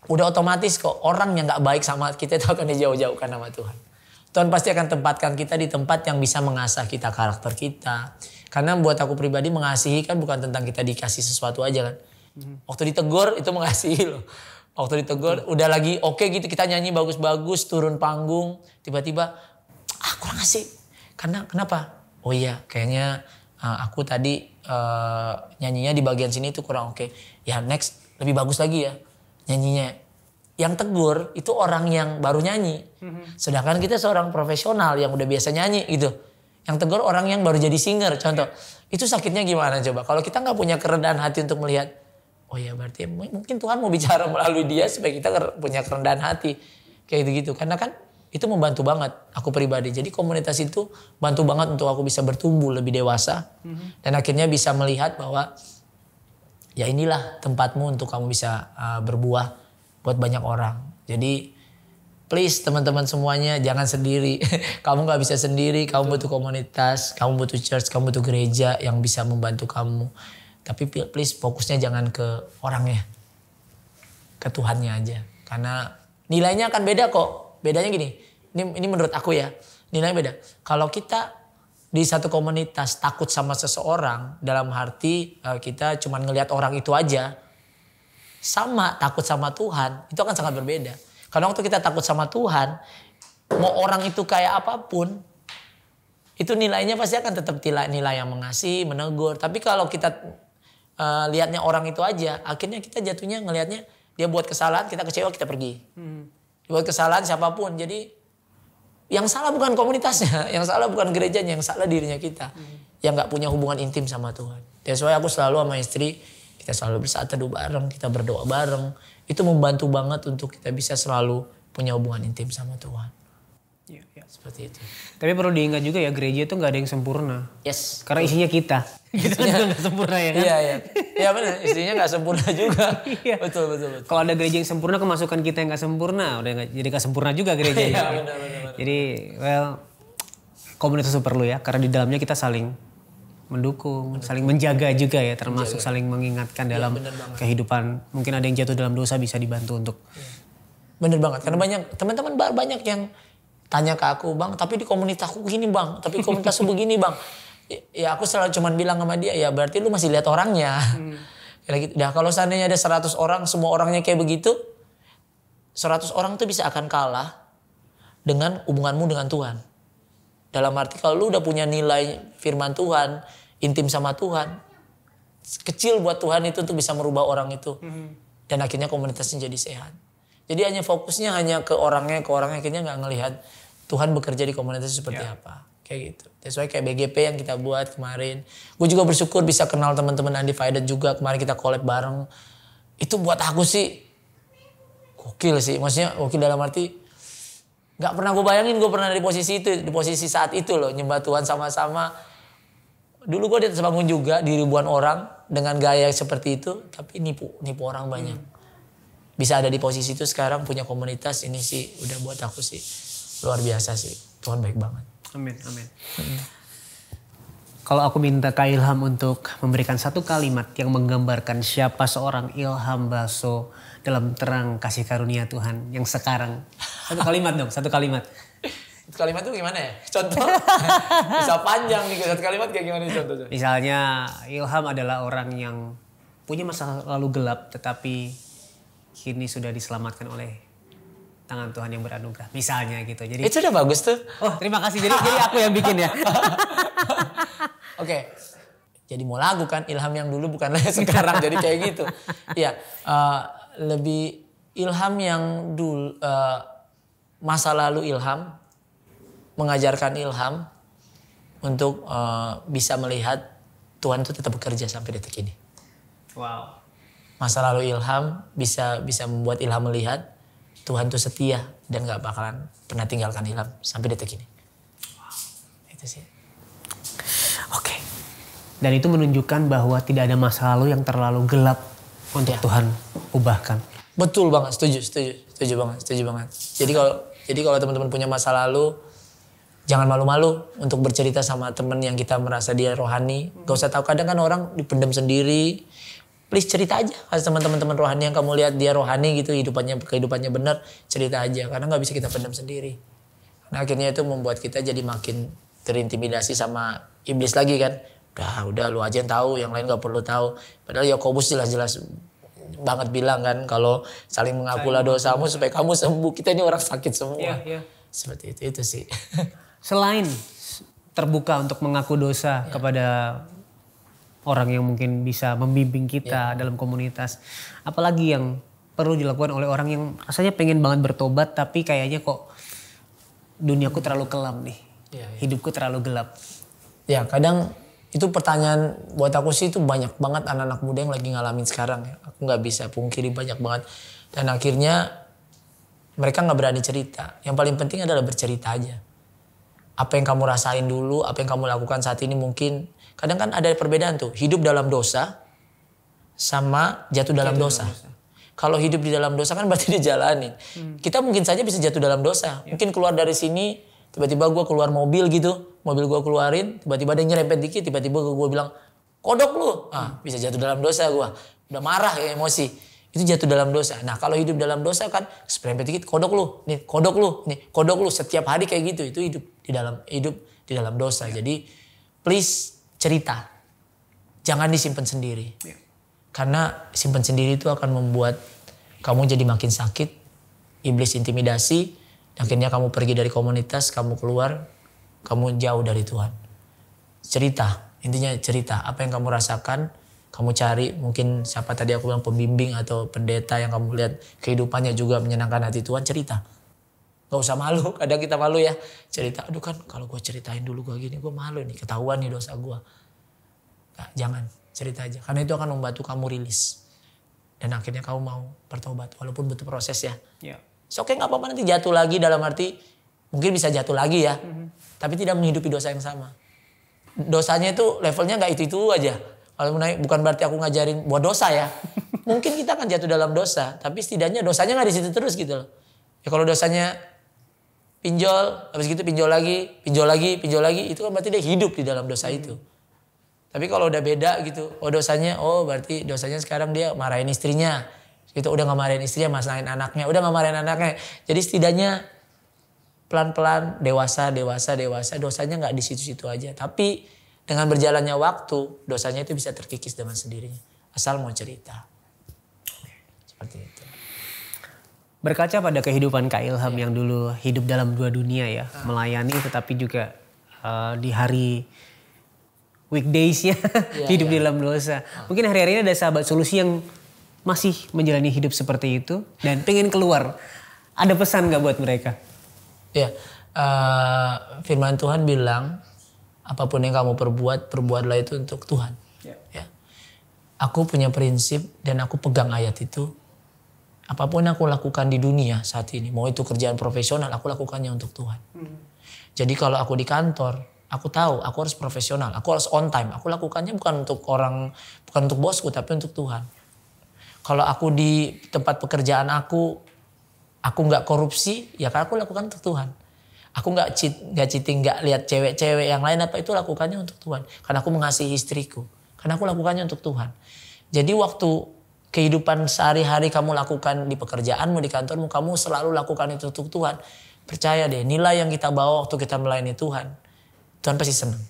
Udah otomatis kok orang yang gak baik sama kita itu akan dijauh-jauhkan sama Tuhan. Tuhan pasti akan tempatkan kita di tempat yang bisa mengasah kita, karakter kita. Karena buat aku pribadi mengasihi kan bukan tentang kita dikasih sesuatu aja kan. Waktu ditegur itu mengasihi loh. Waktu ditegur udah lagi oke gitu kita nyanyi bagus-bagus turun panggung. Tiba-tiba kurang asik. Kenapa? Oh iya kayaknya aku tadi nyanyinya di bagian sini itu kurang oke. Ya next lebih bagus lagi ya. Nyanyinya. Yang tegur itu orang yang baru nyanyi. Sedangkan kita seorang profesional yang udah biasa nyanyi gitu. Yang tegur orang yang baru jadi singer contoh. Itu sakitnya gimana coba? Kalau kita gak punya kerendahan hati untuk melihat. Oh ya berarti mungkin Tuhan mau bicara melalui dia supaya kita punya kerendahan hati. Kayak gitu. Karena kan itu membantu banget aku pribadi. Jadi komunitas itu bantu banget untuk aku bisa bertumbuh lebih dewasa. Dan akhirnya bisa melihat bahwa ya inilah tempatmu untuk kamu bisa berbuah buat banyak orang. Jadi please teman-teman semuanya jangan sendiri. Kamu gak bisa sendiri, kamu butuh komunitas, kamu butuh church, kamu butuh gereja yang bisa membantu kamu. Tapi please fokusnya jangan ke orangnya. Ke Tuhannya aja. Karena nilainya akan beda kok. Bedanya gini, ini menurut aku ya, nilainya beda. Kalau kita di satu komunitas takut sama seseorang dalam arti kita cuma ngelihat orang itu aja. Sama takut sama Tuhan itu akan sangat berbeda. Karena waktu kita takut sama Tuhan, mau orang itu kayak apapun, itu nilainya pasti akan tetap nilai yang mengasihi, menegur. Tapi kalau kita lihatnya orang itu aja, akhirnya kita jatuhnya ngelihatnya dia buat kesalahan, kita kecewa, kita pergi. Buat kesalahan siapapun, jadi yang salah bukan komunitasnya, yang salah bukan gerejanya, yang salah dirinya kita. Yang gak punya hubungan intim sama Tuhan. That's why aku selalu sama istri, kita selalu bersaat teduh bareng, kita berdoa bareng. Itu membantu banget untuk kita bisa selalu punya hubungan intim sama Tuhan. Ya. Seperti itu. Tapi perlu diingat juga ya gereja itu gak ada yang sempurna. Yes. Karena isinya kita. Kita kan juga gak sempurna ya kan? Iya. Iya benar, isinya gak sempurna juga. Iya. Betul. Kalau ada gereja yang sempurna, kemasukan kita yang gak sempurna, jadi gak sempurna juga gerejanya. Iya benar. Jadi komunitas itu perlu ya, karena di dalamnya kita saling mendukung, saling menjaga juga ya, termasuk saling mengingatkan dalam kehidupan. Mungkin ada yang jatuh dalam dosa bisa dibantu untuk. Bener banget, karena banyak teman-teman banyak yang tanya ke aku, bang, tapi di komunitasku begini bang, tapi komunitasku begini bang. Ya aku selalu cuman bilang sama dia, ya berarti lu masih lihat orangnya. Kayak gitu. Nah kalau seandainya ada 100 orang, semua orangnya kayak begitu, 100 orang tuh bisa akan kalah dengan hubunganmu dengan Tuhan. Dalam arti kalau lu udah punya nilai firman Tuhan, intim sama Tuhan, kecil buat Tuhan itu untuk bisa merubah orang itu. Dan akhirnya komunitasnya jadi sehat. Jadi hanya fokusnya hanya ke orangnya akhirnya nggak ngelihat Tuhan bekerja di komunitas seperti apa. Kayak gitu. That's why kayak BGP yang kita buat kemarin. Gue juga bersyukur bisa kenal teman-teman Undivided juga. Kemarin kita collab bareng. Itu buat aku sih gokil sih. Maksudnya gokil dalam arti gak pernah gue bayangin gue pernah di posisi itu. Di posisi saat itu loh. Nyembah Tuhan sama-sama. Dulu gue di atas bangun juga di ribuan orang. Dengan gaya seperti itu. Tapi nipu orang banyak. Bisa ada di posisi itu sekarang punya komunitas. Ini sih udah buat aku sih luar biasa sih. Tuhan baik banget. Amin. Kalau aku minta Kak Ilham untuk memberikan satu kalimat yang menggambarkan siapa seorang Ilham Basso dalam terang kasih karunia Tuhan yang sekarang. Satu kalimat dong, satu kalimat. Satu kalimat itu gimana ya? Contoh? Bisa panjang nih, satu kalimat kayak gimana contohnya? Misalnya Ilham adalah orang yang punya masa lalu gelap tetapi kini sudah diselamatkan oleh tangan Tuhan yang beranugerah. Misalnya gitu. Jadi itu udah bagus tuh. Oh, terima kasih. Jadi aku yang bikin ya. Oke. Jadi mau lagu kan Ilham yang dulu bukan sekarang jadi kayak gitu. Iya, lebih Ilham yang dulu masa lalu Ilham mengajarkan Ilham untuk bisa melihat Tuhan itu tetap bekerja sampai detik ini. Wow. Masa lalu Ilham bisa membuat Ilham melihat Tuhan tuh setia dan gak bakalan pernah tinggalkan Ilham sampai detik ini. Wow. Itu sih. Oke. Dan itu menunjukkan bahwa tidak ada masa lalu yang terlalu gelap untuk Tuhan ubahkan. Betul banget, setuju banget. Jadi kalau teman-teman punya masa lalu, jangan malu-malu untuk bercerita sama teman yang kita merasa dia rohani. Gak usah tahu, kadang kan orang dipendam sendiri. Please cerita aja sama teman-teman rohani yang kamu lihat dia rohani gitu, kehidupannya benar, cerita aja karena nggak bisa kita pendam sendiri. Nah akhirnya itu membuat kita jadi makin terintimidasi sama iblis lagi kan. Udah lu aja yang tahu, yang lain nggak perlu tahu. Padahal Yakobus jelas-jelas banget bilang kan kalau saling mengakulah dosamu supaya kamu sembuh. Kita ini orang sakit semua. Iya. Seperti itu sih. Selain terbuka untuk mengaku dosa kepada orang yang mungkin bisa membimbing kita dalam komunitas. Apalagi yang perlu dilakukan oleh orang yang rasanya pengen banget bertobat tapi kayaknya kok duniaku terlalu kelam nih. Hidupku terlalu gelap. Ya kadang itu pertanyaan buat aku sih itu banyak banget anak-anak muda yang lagi ngalamin sekarang ya. Aku gak bisa pungkiri banyak banget. Dan akhirnya mereka gak berani cerita. Yang paling penting adalah bercerita aja. Apa yang kamu rasain dulu, apa yang kamu lakukan saat ini mungkin. Kadang kan ada perbedaan tuh, hidup dalam dosa sama jatuh dalam dosa. Kalau hidup di dalam dosa kan berarti dijalanin. Kita mungkin saja bisa jatuh dalam dosa. Mungkin keluar dari sini, tiba-tiba gue keluar mobil gitu. Mobil gue keluarin, tiba-tiba ada yang nyerempet dikit, tiba-tiba gue bilang, kodok lu. Bisa jatuh dalam dosa gue. Udah marah kayak emosi. Itu jatuh dalam dosa. Nah kalau hidup dalam dosa kan, serempet dikit, kodok lu. Nih, kodok lu. Nih, kodok lu. Setiap hari kayak gitu. Itu hidup di dalam dosa. Jadi please cerita. Jangan disimpan sendiri. Karena simpan sendiri itu akan membuat kamu jadi makin sakit. Iblis intimidasi. Akhirnya kamu pergi dari komunitas, kamu keluar, kamu jauh dari Tuhan. Cerita. Intinya cerita. Apa yang kamu rasakan, kamu cari. Mungkin siapa tadi aku bilang pembimbing atau pendeta yang kamu lihat kehidupannya juga menyenangkan hati Tuhan, cerita. Gak usah malu, kadang kita malu ya. Cerita, aduh kan kalau gue ceritain dulu gue gini, gue malu nih, ketahuan nih dosa gue. Nah, jangan, cerita aja. Karena itu akan membantu kamu rilis. Dan akhirnya kamu mau bertobat, walaupun butuh proses ya. Oke gak apa-apa nanti jatuh lagi dalam arti, mungkin bisa jatuh lagi ya. Tapi tidak menghidupi dosa yang sama. Dosanya itu levelnya gak itu-itu aja. Kalau bukan berarti aku ngajarin buat dosa ya. Mungkin kita akan jatuh dalam dosa, tapi setidaknya dosanya gak di situ terus gitu loh. Ya kalau dosanya pinjol, habis gitu pinjol lagi, itu kan berarti dia hidup di dalam dosa itu. Tapi kalau udah beda gitu, berarti dosanya sekarang dia marahin istrinya. Gitu udah gak marahin istrinya, masalahin anaknya, Jadi setidaknya pelan-pelan, dewasa, dosanya gak di situ-situ aja. Tapi dengan berjalannya waktu, dosanya itu bisa terkikis dengan sendirinya. Asal mau cerita. Seperti itu. Berkaca pada kehidupan Kak Ilham yang dulu hidup dalam dua dunia ya, melayani tetapi juga di hari weekdays-nya hidup di dalam dosa. Mungkin hari-hari ini ada sahabat solusi yang masih menjalani hidup seperti itu dan pengen keluar. Ada pesan gak buat mereka? Ya, firman Tuhan bilang apapun yang kamu perbuat, perbuatlah itu untuk Tuhan. Ya. Aku punya prinsip dan aku pegang ayat itu. Apapun yang aku lakukan di dunia saat ini, mau itu kerjaan profesional, aku lakukannya untuk Tuhan. Jadi kalau aku di kantor, aku tahu aku harus profesional, aku harus on time. Aku lakukannya bukan untuk bukan untuk bosku, tapi untuk Tuhan. Kalau aku di tempat pekerjaan aku nggak korupsi, ya kan aku lakukan untuk Tuhan. Aku nggak cheating, nggak lihat cewek-cewek yang lain, apa itu lakukannya untuk Tuhan. Karena aku mengasihi istriku, karena aku lakukannya untuk Tuhan. Jadi waktu kehidupan sehari-hari kamu lakukan di pekerjaanmu, di kantormu, kamu selalu lakukan itu untuk Tuhan. Percaya deh, nilai yang kita bawa waktu kita melayani Tuhan, Tuhan pasti senang.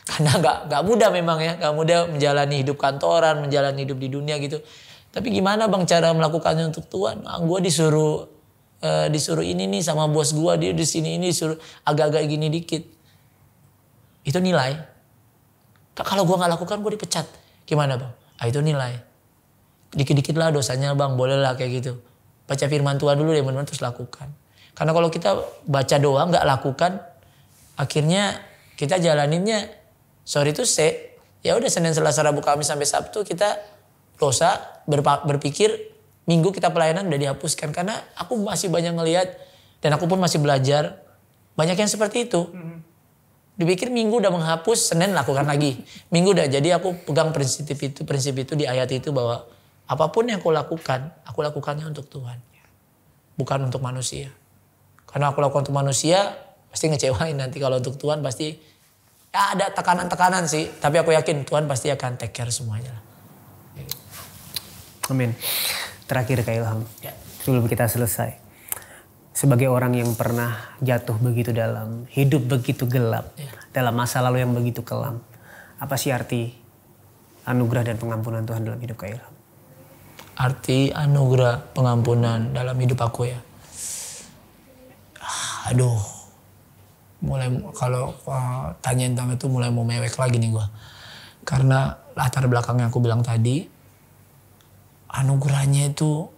Karena nggak mudah memang ya, nggak mudah menjalani hidup kantoran, menjalani hidup di dunia gitu. Tapi gimana bang cara melakukannya untuk Tuhan? Gue disuruh ini nih sama bos gue, dia di sini ini disuruh agak-agak gini dikit. Itu nilai. Kalau gue nggak lakukan, gue dipecat. Gimana bang? Itu nilai. Dikit-dikit lah dosanya bang, boleh lah kayak gitu. Baca firman Tuhan dulu deh, benar-benar terus lakukan. Karena kalau kita baca doang nggak lakukan, akhirnya kita jalaninnya sorry to say, ya udah Senin, Selasa, Rabu, Kamis sampai Sabtu kita dosa, berpikir Minggu kita pelayanan udah dihapuskan. Karena aku masih banyak ngelihat dan aku pun masih belajar, banyak yang seperti itu. Dipikir Minggu udah menghapus, Senin lakukan lagi. Minggu udah, jadi aku pegang prinsip itu di ayat itu bahwa apapun yang aku lakukannya untuk Tuhan. Bukan untuk manusia. Karena aku lakukan untuk manusia, pasti ngecewain nanti. Kalau untuk Tuhan pasti ya ada tekanan-tekanan sih. Tapi aku yakin Tuhan pasti akan take care semuanya. Amin. Terakhir Kak Ilham, sebelum kita selesai. Sebagai orang yang pernah jatuh begitu dalam, hidup begitu gelap, dalam masa lalu yang begitu kelam. Apa sih arti anugerah dan pengampunan Tuhan dalam hidup Kak Ilham? Arti anugerah pengampunan dalam hidup aku ya. Aduh. Mulai kalau tanya tentang itu mulai mau mewek lagi nih gua. Karena latar belakang yang aku bilang tadi, anugerahnya itu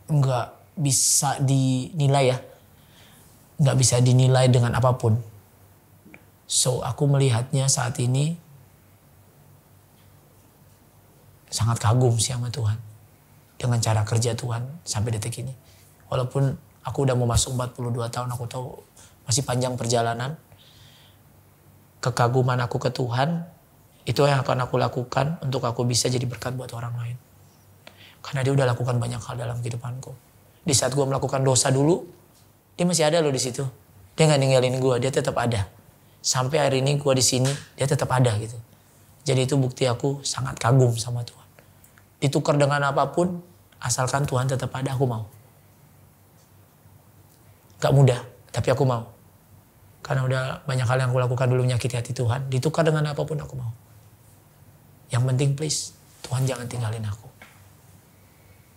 nggak bisa dinilai ya. Nggak bisa dinilai dengan apapun. So aku melihatnya saat ini sangat kagum sih sama Tuhan. Dengan cara kerja Tuhan sampai detik ini. Walaupun aku udah mau masuk 42 tahun, aku tahu masih panjang perjalanan. Kekaguman aku ke Tuhan, itu yang akan aku lakukan untuk aku bisa jadi berkat buat orang lain. Karena dia udah lakukan banyak hal dalam kehidupanku. Di saat gue melakukan dosa dulu, dia masih ada loh di situ. Dia nggak ninggalin gue, dia tetap ada. Sampai hari ini gue di sini, dia tetap ada gitu. Jadi itu bukti aku sangat kagum sama Tuhan. Ditukar dengan apapun, asalkan Tuhan tetap ada, aku mau. Gak mudah, tapi aku mau. Karena udah banyak hal yang aku lakukan dulu menyakiti hati Tuhan. Ditukar dengan apapun aku mau. Yang penting please, Tuhan jangan tinggalin aku.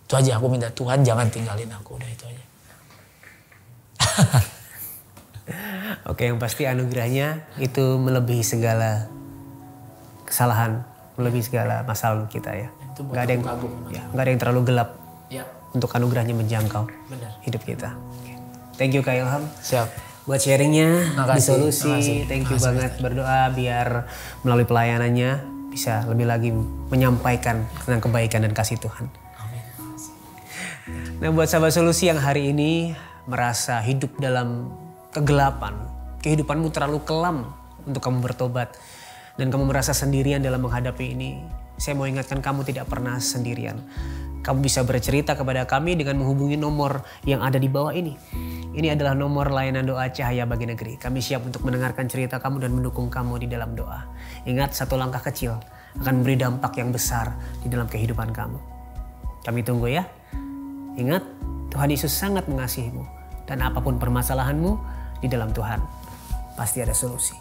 Itu aja aku minta, Tuhan jangan tinggalin aku. Udah itu aja. Oke, yang pasti anugerahnya itu melebihi segala kesalahan, melebihi segala masa lalu kita ya. Gak ada yang terlalu gelap untuk anugerahnya menjangkau hidup kita. Okay. Thank you Kak Ilham. Siap. Buat sharingnya di Solusi. Makasih. Thank you banget. Berdoa biar melalui pelayanannya bisa lebih lagi menyampaikan tentang kebaikan dan kasih Tuhan. Amin. Nah buat sahabat Solusi yang hari ini merasa hidup dalam kegelapan, kehidupanmu terlalu kelam untuk kamu bertobat, dan kamu merasa sendirian dalam menghadapi ini, saya mau ingatkan kamu tidak pernah sendirian. Kamu bisa bercerita kepada kami dengan menghubungi nomor yang ada di bawah ini. Ini adalah nomor layanan doa Cahaya Bagi Negeri. Kami siap untuk mendengarkan cerita kamu dan mendukung kamu di dalam doa. Ingat, satu langkah kecil akan memberi dampak yang besar di dalam kehidupan kamu. Kami tunggu ya. Ingat, Tuhan Yesus sangat mengasihimu. Dan apapun permasalahanmu, di dalam Tuhan pasti ada solusi.